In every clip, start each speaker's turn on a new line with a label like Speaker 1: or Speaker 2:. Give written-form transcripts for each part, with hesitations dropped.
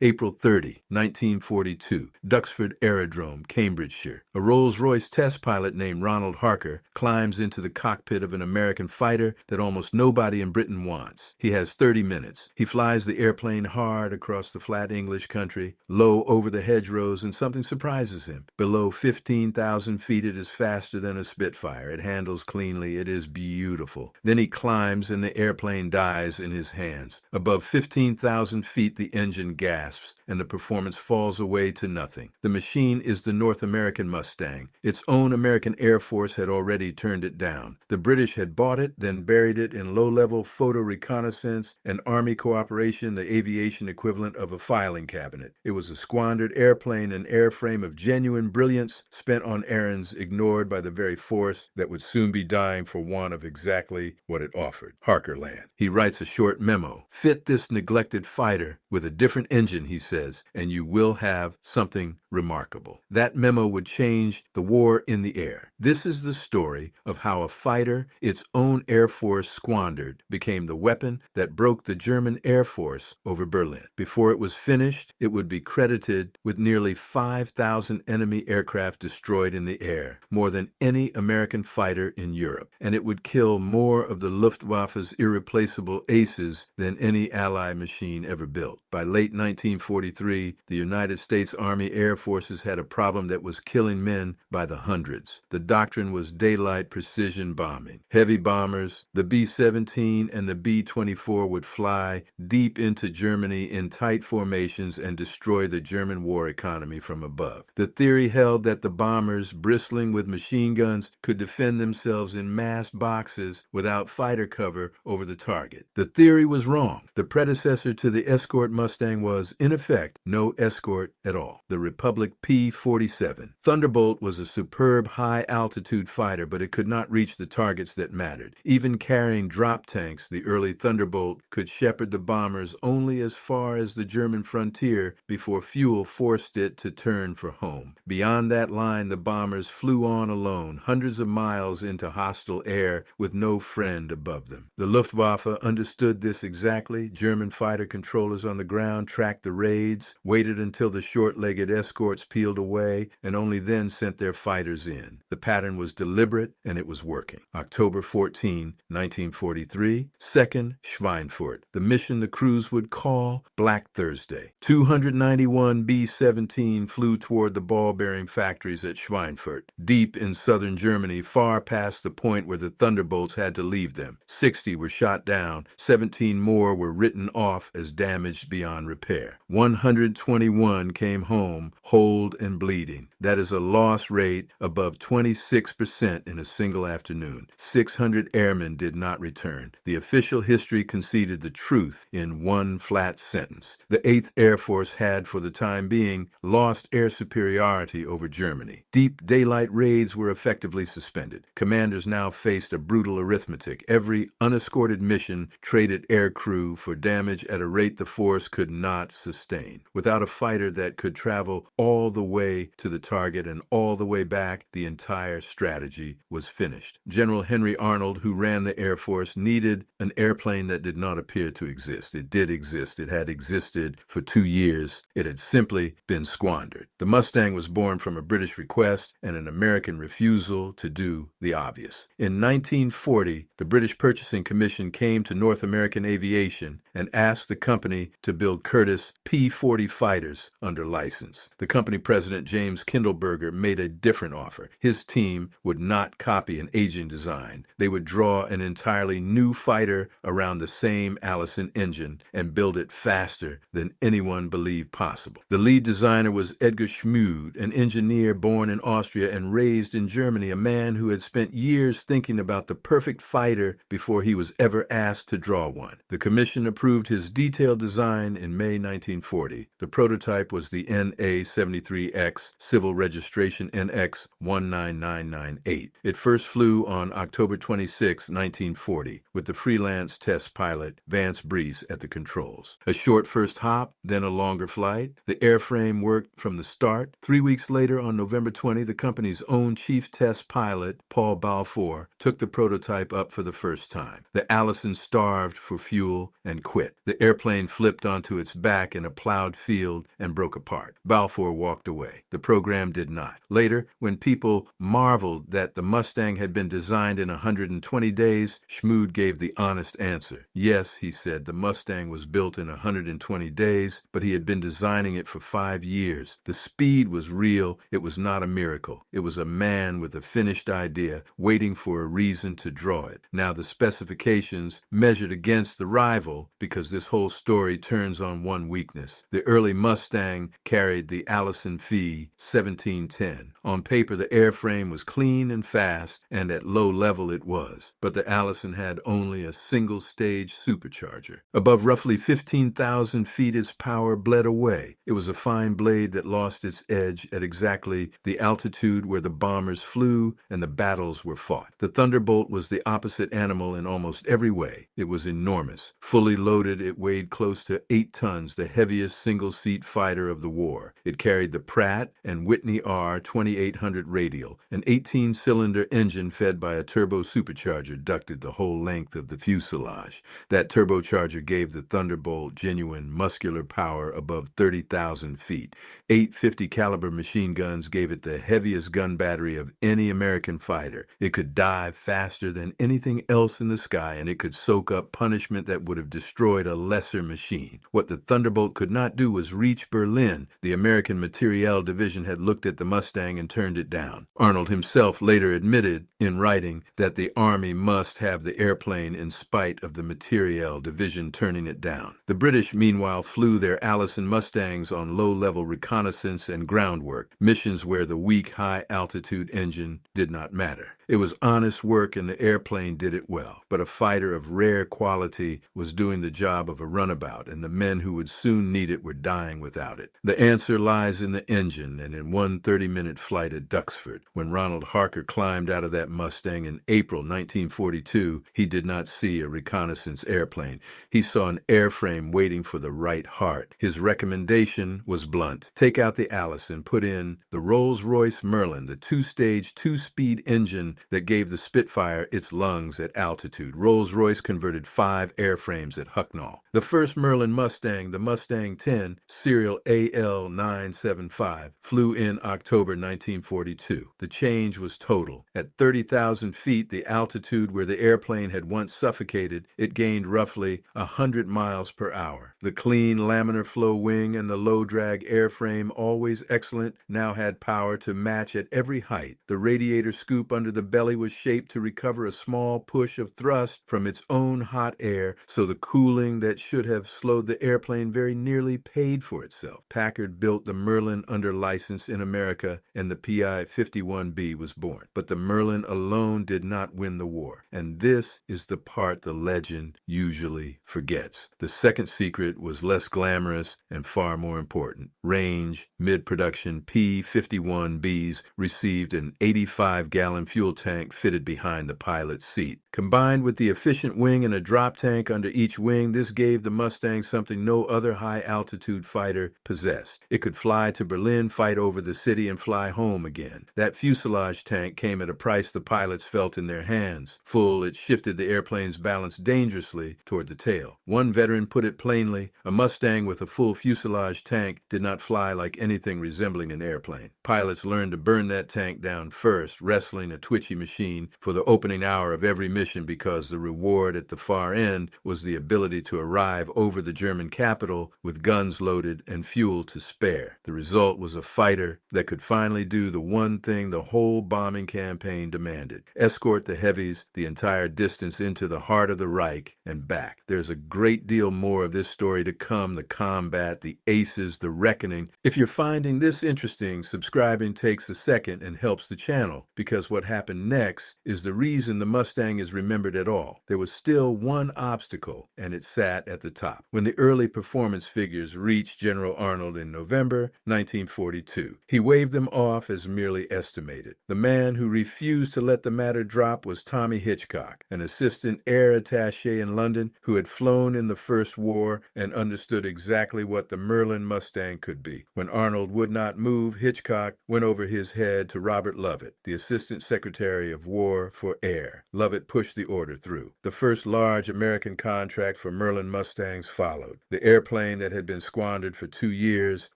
Speaker 1: April 30, 1942, Duxford Aerodrome, Cambridgeshire. A Rolls-Royce test pilot named Ronald Harker climbs into the cockpit of an American fighter that almost nobody in Britain wants. He has 30 minutes. He flies the airplane hard across the flat English country, low over the hedgerows, and something surprises him. Below 15,000 feet, it is faster than a Spitfire. It handles cleanly. It is beautiful. Then he climbs, and the airplane dies in his hands. Above 15,000 feet, the engine gasps, and the performance falls away to nothing. The machine is the North American Mustang. Its own American Air Force had already turned it down. The British had bought it, then buried it in low-level photo reconnaissance and Army cooperation, the aviation equivalent of a filing cabinet. It was a squandered airplane, an airframe of genuine brilliance, spent on errands ignored by the very force that would soon be dying for want of exactly what it offered. Harkerland. He writes a short memo. Fit this neglected fighter with a different engine, he says, and you will have something remarkable. That memo would change the war in the air. This is the story of how a fighter, its own Air Force squandered, became the weapon that broke the German Air Force over Berlin. Before it was finished, it would be credited with nearly 5,000 enemy aircraft destroyed in the air, more than any American fighter in Europe, and it would kill more of the Luftwaffe's irreplaceable aces than any Allied machine ever built. By late 1943, the United States Army Air Forces had a problem that was killing men by the hundreds. The doctrine was daylight precision bombing. Heavy bombers, the B-17 and the B-24 would fly deep into Germany in tight formations and destroy the German war economy from above. The theory held that the bombers, bristling with machine guns, could defend themselves in mass boxes without fighter cover over the target. The theory was wrong. The predecessor to the escort Mustang was, in effect, no escort at all. The Republic P-47. Thunderbolt was a superb high-altitude fighter, but it could not reach the targets that mattered. Even carrying drop tanks, the early Thunderbolt could shepherd the bombers only as far as the German frontier before fuel forced it to turn for home. Beyond that line, the bombers flew on alone, hundreds of miles into hostile air with no friend above them. The Luftwaffe understood this exactly. German fighter controllers on the ground tracked the raids, waited until the short-legged escorts peeled away, and only then sent their fighters in. The pattern was deliberate, and it was working. October 14, 1943, 2nd Schweinfurt. The mission the crews would call Black Thursday. 291 B-17 flew toward the ball-bearing factories at Schweinfurt, deep in southern Germany, far past the point where the Thunderbolts had to leave them. 60 were shot down. 17 more were written off as damaged beyond repair. 121 came home, holed and bleeding. That is a loss rate above 26% in a single afternoon. 600 airmen did not return. The official history conceded the truth in one flat sentence. The 8th Air Force had, for the time being, lost air superiority over Germany. Deep daylight raids were effectively suspended. Commanders now faced a brutal arithmetic. Every unescorted mission traded air crew for damage at a rate the force could not sustain. Without a fighter that could travel all the way to the target and all the way back, the entire strategy was finished. General Henry Arnold, who ran the Air Force, needed an airplane that did not appear to exist. It did exist. It had existed for 2 years. It had simply been squandered. The Mustang was born from a British request and an American refusal to do the obvious. In 1940, the British Purchasing Commission came to North American Aviation and asked the company to build Curtiss P-40 fighters under license. The company president, James Kindleberger, made a different offer. His team would not copy an aging design. They would draw an entirely new fighter around the same Allison engine and build it faster than anyone believed possible. The lead designer was Edgar Schmude, an engineer born in Austria and raised in Germany, a man who had spent years thinking about the perfect fighter before he was ever asked to draw one. The commission approved his detailed design in May 1940. The prototype was the NA-73X, civil registration NX 19998. It first flew on October 26, 1940, with the freelance test pilot Vance Breese at the controls. A short first hop, then a longer flight. The airframe worked from the start. 3 weeks later, on November 20, the company's own chief test pilot, Paul Balfour, took the prototype up for the first time. The Allison starved for fuel and quit. The airplane flipped onto its back in a plowed field and broke apart. Balfour walked away. The program did not. Later, when people marveled that the Mustang had been designed in 120 days, Schmood gave the honest answer. Yes, he said, the Mustang was built in 120 days, but he had been designing it for 5 years. The speed was real. It was not a miracle. It was a man with a finished idea, waiting for a reason to draw it. Now the specifications measured against the rival, because this whole story turns on one weakness. The early Mustang carried the Allison fee 1710. On paper, the airframe was clean and fast, and at low level it was. But the Allison had only a single-stage supercharger. Above roughly 15,000 feet, its power bled away. It was a fine blade that lost its edge at exactly the altitude where the bombers flew and the battles were fought. The Thunderbolt was the opposite animal in almost every way. It was enormous. Fully loaded, it weighed close to 8 tons, the heaviest single-seat fighter of the war. It carried the Pratt and Whitney R 2800 radial, an 18-cylinder engine fed by a turbo supercharger ducted the whole length of the fuselage. That turbocharger gave the Thunderbolt genuine muscular power above 30,000 feet. 8 50 caliber machine guns gave it the heaviest gun battery of any American fighter. It could dive faster than anything else in the sky, and it could soak up punishment that would have destroyed a lesser machine. What the Thunderbolt could not do was reach Berlin. The American Materiel Division had looked at the Mustang and turned it down. Arnold himself later admitted in writing that the Army must have the airplane in spite of the Materiel Division turning it down. The British, meanwhile, flew their Allison Mustangs on low-level reconnaissance and groundwork, missions where the weak, high-altitude engine did not matter. It was honest work, and the airplane did it well. But a fighter of rare quality was doing the job of a runabout, and the men who would soon need it were dying without it. The answer lies in the engine, and in one 30-minute flight at Duxford. When Ronald Harker climbed out of that Mustang in April 1942, he did not see a reconnaissance airplane. He saw an airframe waiting for the right heart. His recommendation was blunt. Take out the Allison, put in the Rolls-Royce Merlin, the 2-stage, 2-speed engine that gave the Spitfire its lungs at altitude. Rolls-Royce converted 5 airframes at Hucknall. The first Merlin Mustang, the Mustang 10, serial AL975, flew in October 1942. The change was total. At 30,000 feet, the altitude where the airplane had once suffocated, it gained roughly 100 miles per hour. The clean laminar flow wing and the low-drag airframe, always excellent, now had power to match at every height. The radiator scoop under the belly was shaped to recover a small push of thrust from its own hot air, so the cooling that should have slowed the airplane very nearly paid for itself. Packard built the Merlin under license in America, and the P-51B was born. But the Merlin alone did not win the war, and this is the part the legend usually forgets. The second secret was less glamorous and far more important. Range, mid-production P-51Bs received an 85-gallon fuel tank fitted behind the pilot's seat. Combined with the efficient wing and a drop tank under each wing, this gave the Mustang something no other high-altitude fighter possessed. It could fly to Berlin, fight over the city, and fly home again. That fuselage tank came at a price the pilots felt in their hands. Full, it shifted the airplane's balance dangerously toward the tail. One veteran put it plainly, a Mustang with a full fuselage tank did not fly like anything resembling an airplane. Pilots learned to burn that tank down first, wrestling a twitchy machine for the opening hour of every mission, because the reward at the far end was the ability to arrive over the German capital with guns loaded and fuel to spare. The result was a fighter that could finally do the one thing the whole bombing campaign demanded: escort the heavies the entire distance into the heart of the Reich and back. There's a great deal more of this story to come: the combat, the aces, the reckoning. If you're finding this interesting, subscribing takes a second and helps the channel, because what happened next is the reason the Mustang is remembered at all. There was still one obstacle, and it sat at the top. When the early performance figures reached General Arnold in November 1942, he waved them off as merely estimated. The man who refused to let the matter drop was Tommy Hitchcock, an assistant air attaché in London who had flown in the First War and understood exactly what the Merlin Mustang could be. When Arnold would not move, Hitchcock went over his head to Robert Lovett, the Assistant Secretary of War for Air. Lovett pushed push the order through. The first large American contract for Merlin Mustangs followed. The airplane that had been squandered for 2 years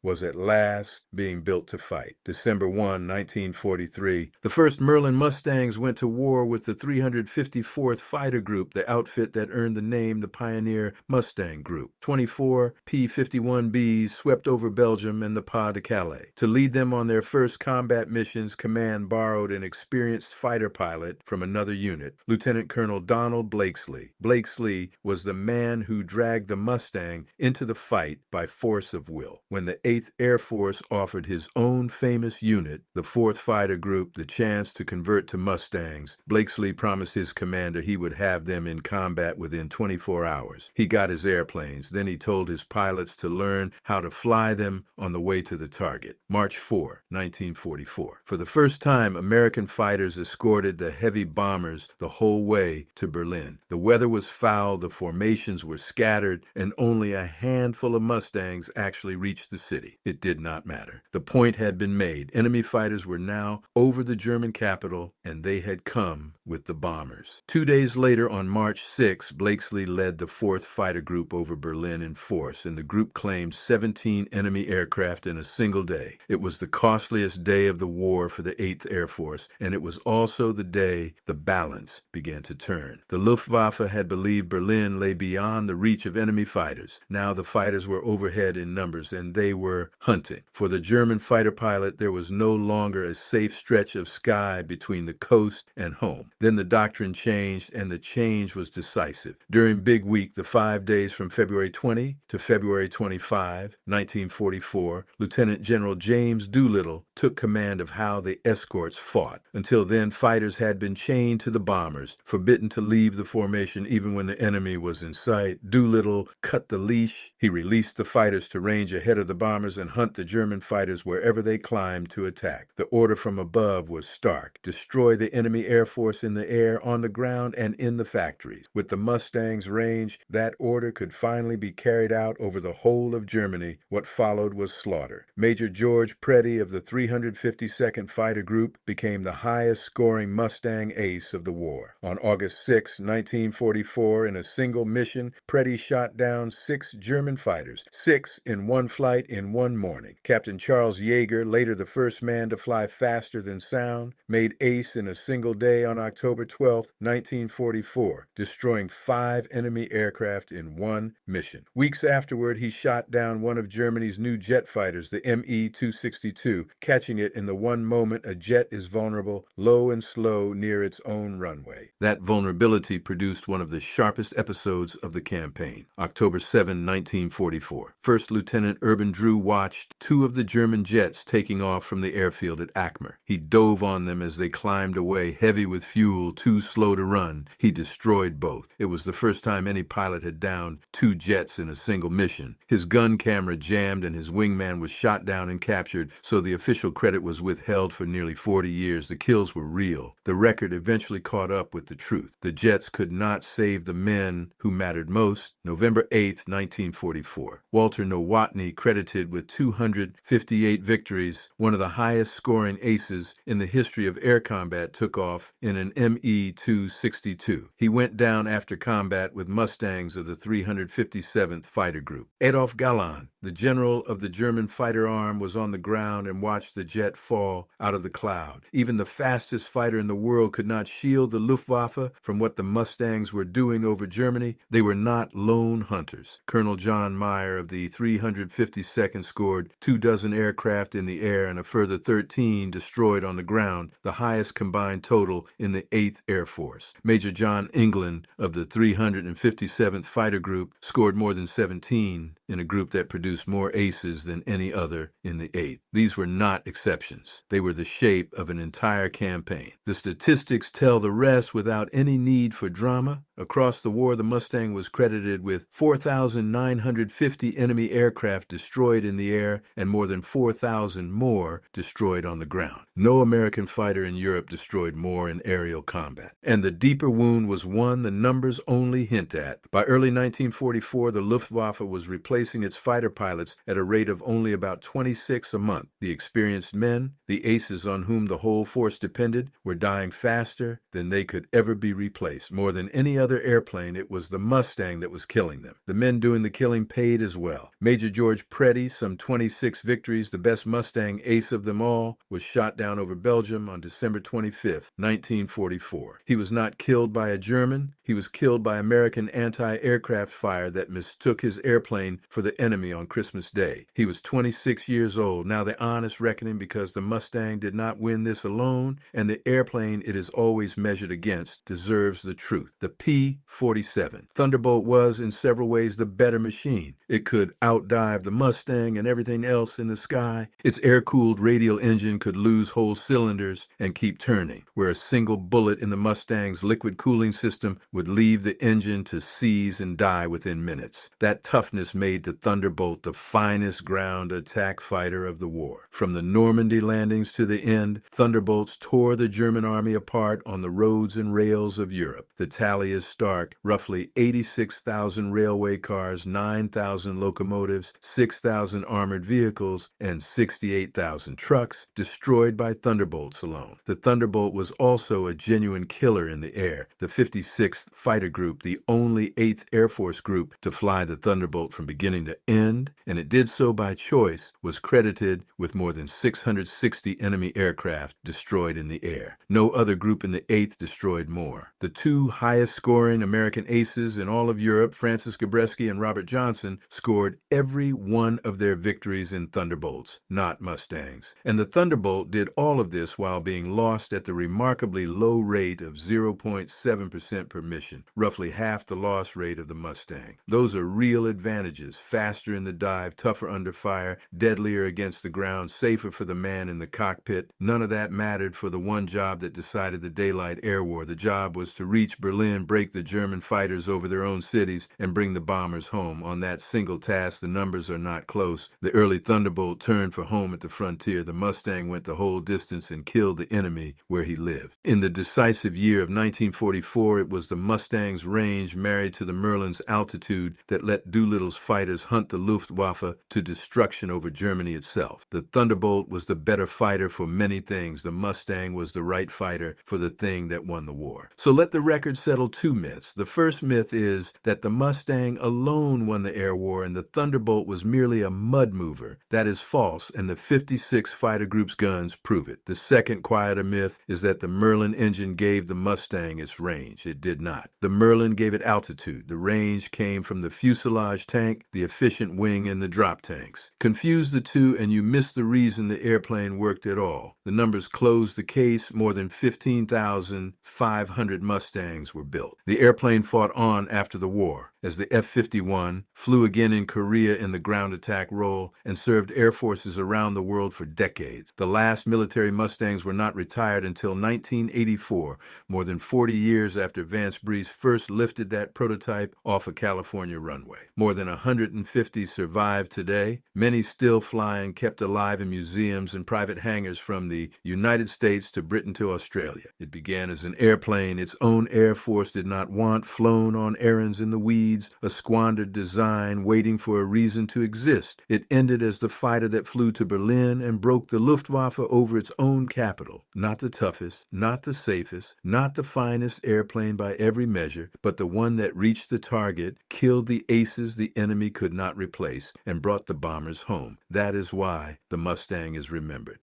Speaker 1: was at last being built to fight. December 1, 1943, the first Merlin Mustangs went to war with the 354th Fighter Group, the outfit that earned the name the Pioneer Mustang Group. 24 P-51Bs swept over Belgium and the Pas-de-Calais. To lead them on their first combat missions, command borrowed an experienced fighter pilot from another unit, Lieutenant Colonel Donald Blakesley. Blakesley was the man who dragged the Mustang into the fight by force of will. When the 8th Air Force offered his own famous unit, the 4th Fighter Group, the chance to convert to Mustangs, Blakesley promised his commander he would have them in combat within 24 hours. He got his airplanes, then he told his pilots to learn how to fly them on the way to the target. March 4, 1944. For the first time, American fighters escorted the heavy bombers the whole way to Berlin. The weather was foul, the formations were scattered, and only a handful of Mustangs actually reached the city. It did not matter. The point had been made. Enemy fighters were now over the German capital, and they had come with the bombers. 2 days later, on March 6, Blakesley led the 4th Fighter Group over Berlin in force, and the group claimed 17 enemy aircraft in a single day. It was the costliest day of the war for the 8th Air Force, and it was also the day the balance began to turn. The Luftwaffe had believed Berlin lay beyond the reach of enemy fighters. Now the fighters were overhead in numbers, and they were hunting. For the German fighter pilot, there was no longer a safe stretch of sky between the coast and home. Then the doctrine changed, and the change was decisive. During Big Week, the 5 days from February 20 to February 25, 1944, Lieutenant General James Doolittle took command of how the escorts fought. Until then, fighters had been chained to the bombers, forbidden to leave the formation even when the enemy was in sight. Doolittle cut the leash. He released the fighters to range ahead of the bombers and hunt the German fighters wherever they climbed to attack. The order from above was stark: destroy the enemy air force in the air, on the ground, and in the factories. With the Mustangs' range, that order could finally be carried out over the whole of Germany. What followed was slaughter. Major George Preddy of the 352nd Fighter Group became the highest-scoring Mustang ace of the war. On August 6, 1944, in a single mission, Preddy shot down 6 German fighters, 6 in one flight in one morning. Captain Charles Yeager, later the first man to fly faster than sound, made ace in a single day on October 12, 1944, destroying 5 enemy aircraft in one mission. Weeks afterward, he shot down one of Germany's new jet fighters, the Me-262, catching it in the one moment a jet is vulnerable, low and slow near its own runway. That vulnerability produced one of the sharpest episodes of the campaign. October 7, 1944. First Lieutenant Urban Drew watched 2 of the German jets taking off from the airfield at Akmer. He dove on them as they climbed away, heavy with fuel, too slow to run. He destroyed both. It was the first time any pilot had downed 2 jets in a single mission. His gun camera jammed and his wingman was shot down and captured, so the official credit was withheld for nearly 40 years. The kills were real. The record eventually caught up with the truth. The jets could not save the men who mattered most. November 8, 1944. Walter Nowotny, credited with 258 victories, one of the highest scoring aces in the history of air combat, took off in an Me-262. He went down after combat with Mustangs of the 357th Fighter Group. Adolf Galland, the general of the German fighter arm, was on the ground and watched the jet fall out of the cloud. Even the fastest fighter in the world could not shield the Luftwaffe from what the Mustangs were doing over Germany. They were not lone hunters. Colonel John Meyer of the 352nd scored 24 aircraft in the air and a further 13 destroyed on the ground, the highest combined total in the 8th Air Force. Major John England of the 357th Fighter Group scored more than 17 in a group that produced more aces than any other in the 8th. These were not exceptions. They were the shape of an entire campaign. The statistics tell the rest without any need for drama. Across the war, the Mustang was credited with 4,950 enemy aircraft destroyed in the air and more than 4,000 more destroyed on the ground. No American fighter in Europe destroyed more in aerial combat. And the deeper wound was one the numbers only hint at. By early 1944, the Luftwaffe was replacing its fighter pilots at a rate of only about 26 a month. The experienced men, the aces on whom the whole force depended, were dying faster than they could ever be replaced. More than any other airplane, it was the Mustang that was killing them. The men doing the killing paid as well. Major George Preddy, some 26 victories, the best Mustang ace of them all, was shot down over Belgium on December 25, 1944. He was not killed by a German. He was killed by American anti-aircraft fire that mistook his airplane for the enemy on Christmas Day. He was 26 years old. Now the honest reckoning, because the Mustang did not win this alone, and the airplane it is always measured against deserves the truth. The P-47. Thunderbolt was, in several ways, the better machine. It could outdive the Mustang and everything else in the sky. Its air-cooled radial engine could lose whole cylinders and keep turning, where a single bullet in the Mustang's liquid cooling system would leave the engine to seize and die within minutes. That toughness made the Thunderbolt the finest ground attack fighter of the war. From the Normandy landings to the end, Thunderbolts tore the German army apart on the roads and rails of Europe. The tally is stark: roughly 86,000 railway cars, 9,000 locomotives, 6,000 armored vehicles, and 68,000 trucks destroyed by Thunderbolts alone. The Thunderbolt was also a genuine killer in the air. The 56th Fighter Group, the only 8th Air Force group to fly the Thunderbolt from beginning to end, and it did so by choice, was credited with more than 660 enemy aircraft destroyed in the air. No other group in the 8th destroyed more. The two highest scoring American aces in all of Europe, Francis Gabreski and Robert Johnson, scored every one of their victories in Thunderbolts, not Mustangs. And the Thunderbolt did all of this while being lost at the remarkably low rate of 0.7% per mission, roughly half the loss rate of the Mustang. Those are real advantages: faster in the dive, tougher under fire, deadlier against the ground, safer for the man in the cockpit. None of that mattered for the one job that decided the daylight air war. The job was to reach Berlin, break the German fighters over their own cities, and bring the bombers home. On that single task, the numbers are not close. The early Thunderbolt turned for home at the frontier. The Mustang went the whole distance and killed the enemy where he lived. In the decisive year of 1944, it was the Mustang's range married to the Merlin's altitude that let Doolittle's fighters hunt the Luftwaffe to destruction over Germany itself. The Thunderbolt was the better fighter for many things. The Mustang was the right fighter for the thing that won the war. So let the record settle two myths. The first myth is that the Mustang alone won the air war and the Thunderbolt was merely a mud mover. That is false, and the 56 fighter group's guns prove it. The second, quieter myth is that the Merlin engine gave the Mustang its range. It did not. The Merlin gave it altitude. The range came from the fuselage tank, the efficient wing, and the drop tanks. Confuse the two and you miss the reason the airplane worked at all. The numbers close the case. More than 15,500 Mustangs were built. The airplane fought on after the war as the F-51, flew again in Korea in the ground attack role, and served air forces around the world for decades. The last military Mustangs were not retired until 1984, more than 40 years after Vance Breese first lifted that prototype off a California runway. More than 150 survive today, many still flying, kept alive in museums and private hangars from the United States to Britain to Australia. It began as an airplane its own Air Force did not want, flown on errands in the weeds, a squandered design waiting for a reason to exist. It ended as the fighter that flew to Berlin and broke the Luftwaffe over its own capital. Not the toughest, not the safest, not the finest airplane by every measure, but the one that reached the target, killed the aces the enemy could not replace, and brought the bombers home. That is why the Mustang is remembered.